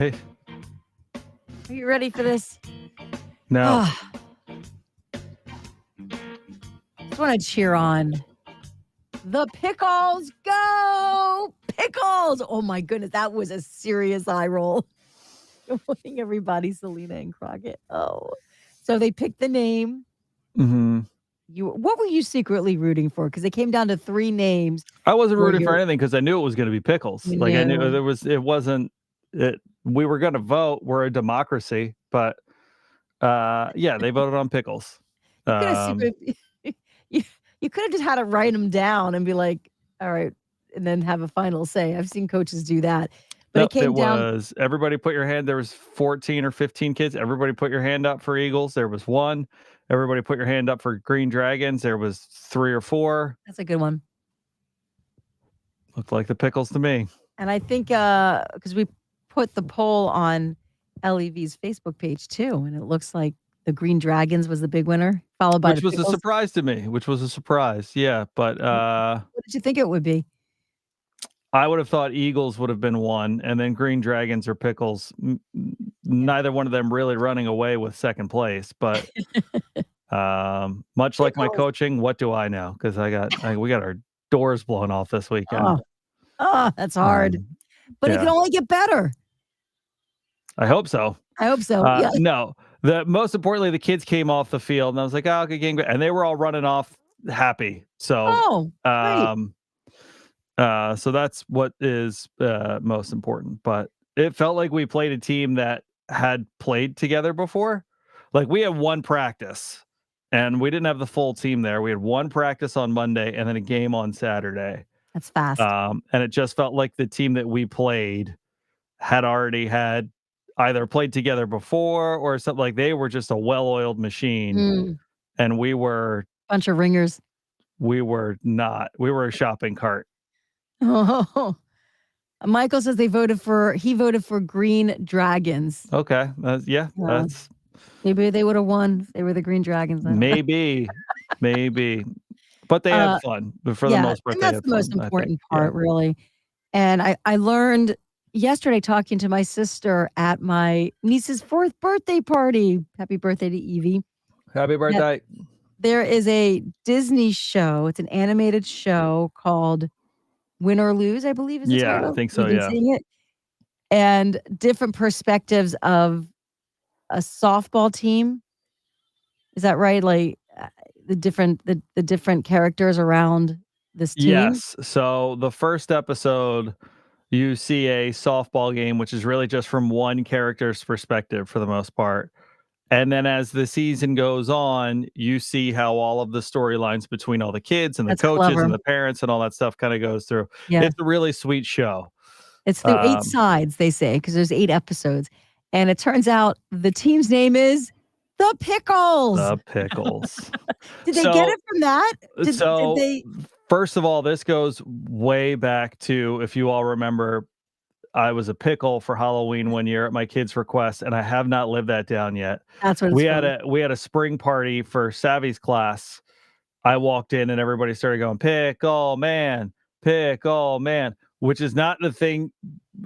Hey, Are you ready for this? no. Just want to cheer on the Pickles. Go Pickles! Oh my goodness, that was a serious eye roll. Good morning, everybody. Selena and Crockett. Oh, so they picked the name. Mm-hmm. What were you secretly rooting for? Because it came down to 3 names. I wasn't rooting for anything because I knew it was going to be Pickles. You Like I knew knew. it wasn't. We were going to vote. We're a democracy, but yeah, they voted on Pickles. You could have secretly, you could have just had to write them down and be like, all right, and then have a final say. I've seen coaches do that. But Nope, it came down. Was everybody put your hand. There was 14 or 15 kids. Everybody put your hand up for Eagles. There was 1. Everybody put your hand up for Green Dragons. There was 3 or 4. That's a good one. Looked like the Pickles to me. And I think because we put the poll on LEV's Facebook page too, and it looks like the Green Dragons was the big winner, followed by Which was a surprise to me. Yeah. But what did you think it would be? I would have thought Eagles would have been 1, and then Green Dragons or Pickles. Neither one of them really running away with second place. But much like my coaching, what do I know? Because we got our doors blown off this weekend. Oh, that's hard. But it can only get better. I hope so. Yeah. No, most importantly, the kids came off the field, and I was like, "Oh, good game," and they were all running off happy. So, so that's what is most important. But it felt like we played a team that had played together before. Like we had 1 practice, and we didn't have the full team there. We had 1 practice on Monday, and then a game on Saturday. That's fast. And it just felt like the team that we played had already had either played together before or something. Like they were just a well-oiled machine, and we were bunch of ringers. We were not. We were a shopping cart. Oh, Michael says he voted for Green Dragons. Okay, that's maybe they would have won. They were the Green Dragons. Maybe, but they had fun. But for the most part, that's the most important part, really. And I learned yesterday talking to my sister at my niece's 4th birthday party. Happy birthday to Evie! Happy birthday! There is a Disney show. It's an animated show called Win or Lose, I believe is the title. I think so. You've been seeing it, and different perspectives of a softball team. Is that right? Like the different characters around this team. Yes. So the first episode, you see a softball game, which is really just from one character's perspective for the most part. And then as the season goes on, you see how all of the storylines between all the kids and the coaches and the parents and all that stuff kind of goes through. Yeah. It's a really sweet show. It's through 8 sides, they say, because there's 8 episodes. And it turns out the team's name is the Pickles. The Pickles. Did they get it from that? Did they... First of all, this goes way back to, if you all remember, I was a pickle for Halloween one year at my kid's request, and I have not lived that down yet. That's what we had a spring party for Savvy's class. I walked in and everybody started going, pickle man, which is not the thing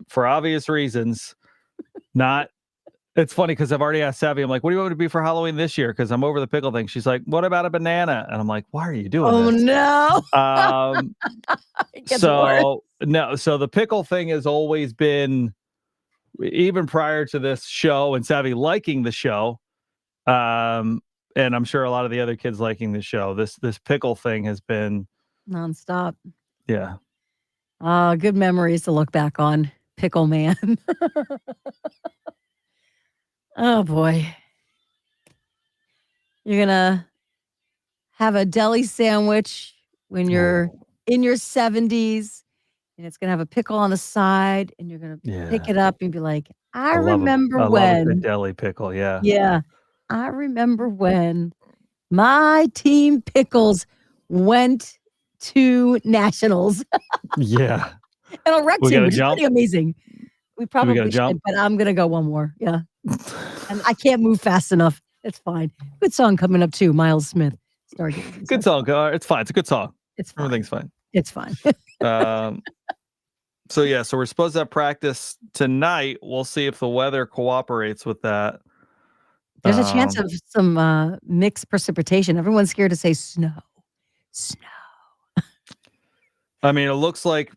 for obvious reasons. It's funny because I've already asked Savvy, I'm like, what do you want me to be for Halloween this year? Because I'm over the pickle thing. She's like, what about a banana? And I'm like, why are you doing this? No. So the pickle thing has always been, even prior to this show and Savvy liking the show, and I'm sure a lot of the other kids liking the show, this pickle thing has been nonstop. Yeah. Good memories to look back on. Pickle man. Oh boy. You're gonna have a deli sandwich when you're in your 70s, and it's gonna have a pickle on the side, and you're gonna pick it up and be like, I remember when the deli pickle, yeah. I remember when my team Pickles went to nationals. Yeah. And a rec team, which is pretty amazing. We probably should, but I'm gonna go one more. Yeah. And I can't move fast enough. It's fine. Good song coming up too, Miles Smith. Good song. It's fine. It's a good song. It's fine. Everything's fine. It's fine. So yeah, so we're supposed to have practice tonight. We'll see if the weather cooperates with that. There's a chance Um, of some mixed precipitation. Everyone's scared to say snow. Snow. I mean, it looks like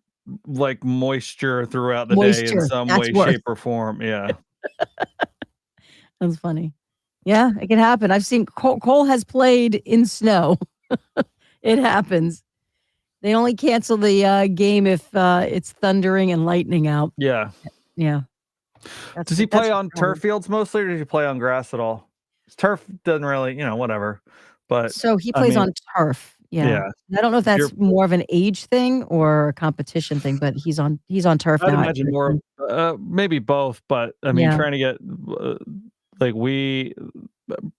moisture throughout the day in Moisture. some That's way, worse. shape, or form. Yeah. That's funny. Yeah, it can happen. I've seen Cole has played in snow. It happens. They only cancel the game if it's thundering and lightning out. Yeah. Yeah. Does he That's play the on turf problem. fields mostly, or does he play on grass at all? Turf doesn't really, whatever. But So he I plays mean, on turf. Yeah. yeah. I don't know if You're that's more of an age thing or a competition thing, but he's on turf I'd now at imagine more, 13. maybe both, but I mean, Yeah. trying to get like we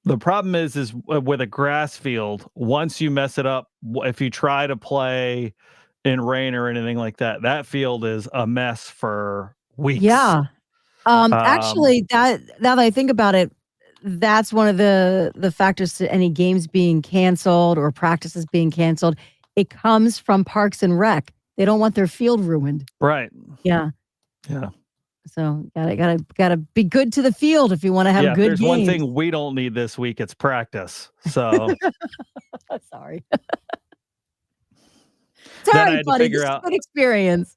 the problem is with a grass field, once you mess it up, if you try to play in rain or anything like that, that field is a mess for weeks. Yeah. Um, Actually, that now that I think about it, that's one of the factors to any games being canceled or practices being canceled. It comes from Parks and Rec. They don't want their field ruined. right. Yeah. Yeah. So gotta be good to the field if you want to have Yeah. If good there's one games. thing we don't need this week, it's practice. So Sorry. It's all then I right, had to buddy. This figure is a out good experience.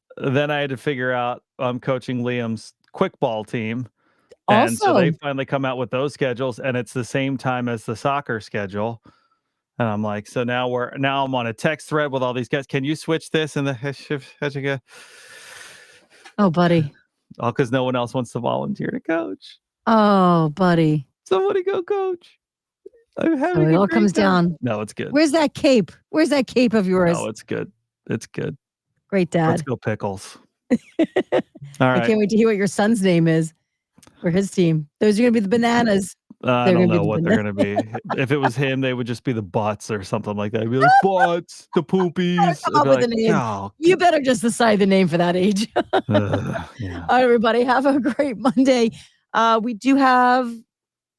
I'm coaching Liam's quick ball team. And so they Also, finally come out with those schedules, and it's the same time as the soccer schedule. And I'm like, so now I'm on a text thread with all these guys. Can you switch this and the oh, buddy. all because no one else wants to volunteer to coach. Oh, buddy. Somebody go coach. I'm So having it a all great comes time. down. No, it's good. Where's that cape? Where's that cape of yours? No, it's good. It's good. Great Let's dad. go Pickles. All I right. can't wait to hear what your son's name is for his team. Those are gonna be the bananas. I They're don't gonna be know the what they're bananas. gonna be. If it was him, they would just be the butts or something like that. He'd be like, butts, the Gotta poopies. come I'd up be with a like, name. oh, You better just decide the name for that age. yeah. All right, everybody. Have a great Monday.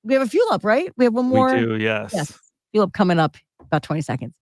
We have a fuel up, right? We have one We more. do, Yes. yes. Fuel up coming up about 20 seconds.